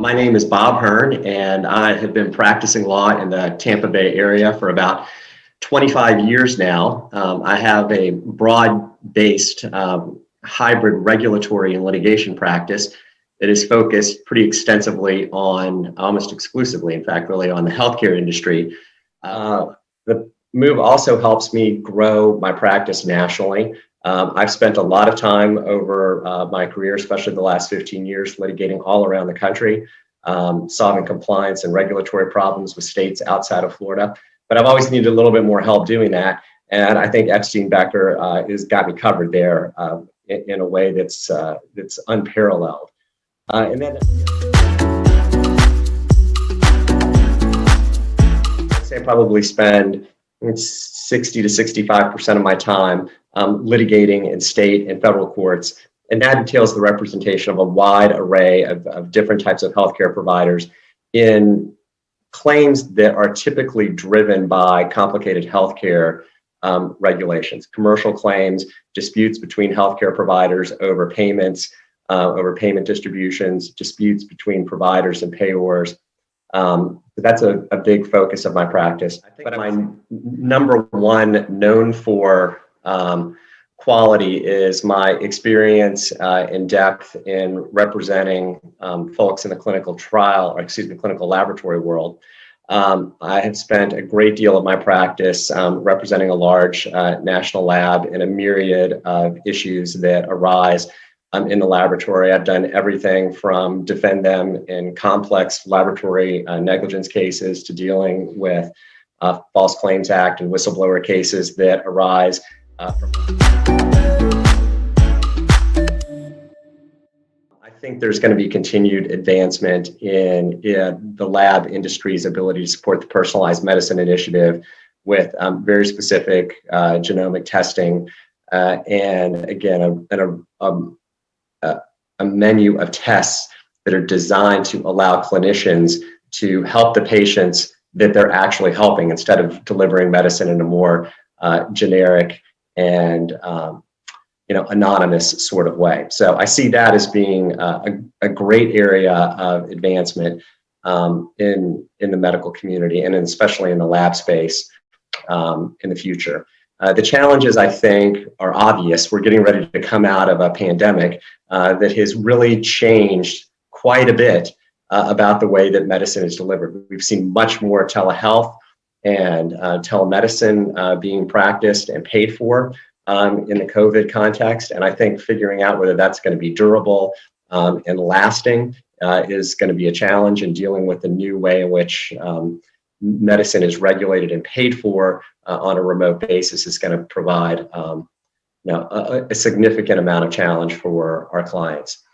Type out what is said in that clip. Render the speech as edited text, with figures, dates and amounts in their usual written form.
My name is Bob Hearn, and I have been practicing law in the Tampa Bay area for about 25 years now. I have a broad-based hybrid regulatory and litigation practice that is focused pretty extensively on, almost exclusively, in fact, really on the healthcare industry. The move also helps me grow my practice nationally. I've spent a lot of time over my career, especially the last 15 years, litigating all around the country, solving compliance and regulatory problems with states outside of Florida. But I've always needed a little bit more help doing that. And I think Epstein Becker has got me covered there in a way that's unparalleled. And then I'd say I probably spend 60 to 65% of my time litigating in state and federal courts. And that entails the representation of a wide array of different types of healthcare providers in claims that are typically driven by complicated healthcare regulations, commercial claims, disputes between healthcare providers over payments, over payment distributions, disputes between providers and payors. That's a big focus of my practice. I think my number one known for quality is my experience in depth in representing folks in the clinical clinical laboratory world. I have spent a great deal of my practice representing a large national lab in a myriad of issues that arise in the laboratory. I've done everything from defend them in complex laboratory negligence cases to dealing with False Claims Act and whistleblower cases that arise from. I think there's going to be continued advancement in the lab industry's ability to support the personalized medicine initiative with very specific genomic testing and again a menu of tests that are designed to allow clinicians to help the patients that they're actually helping instead of delivering medicine in a more generic and anonymous sort of way. So I see that as being a great area of advancement in the medical community and especially in the lab space in the future. The challenges, I think, are obvious. We're getting ready to come out of a pandemic that has really changed quite a bit about the way that medicine is delivered. We've seen much more telehealth and telemedicine being practiced and paid for in the COVID context. And I think figuring out whether that's going to be durable and lasting is going to be a challenge, in dealing with the new way in which medicine is regulated and paid for on a remote basis is going to provide a significant amount of challenge for our clients.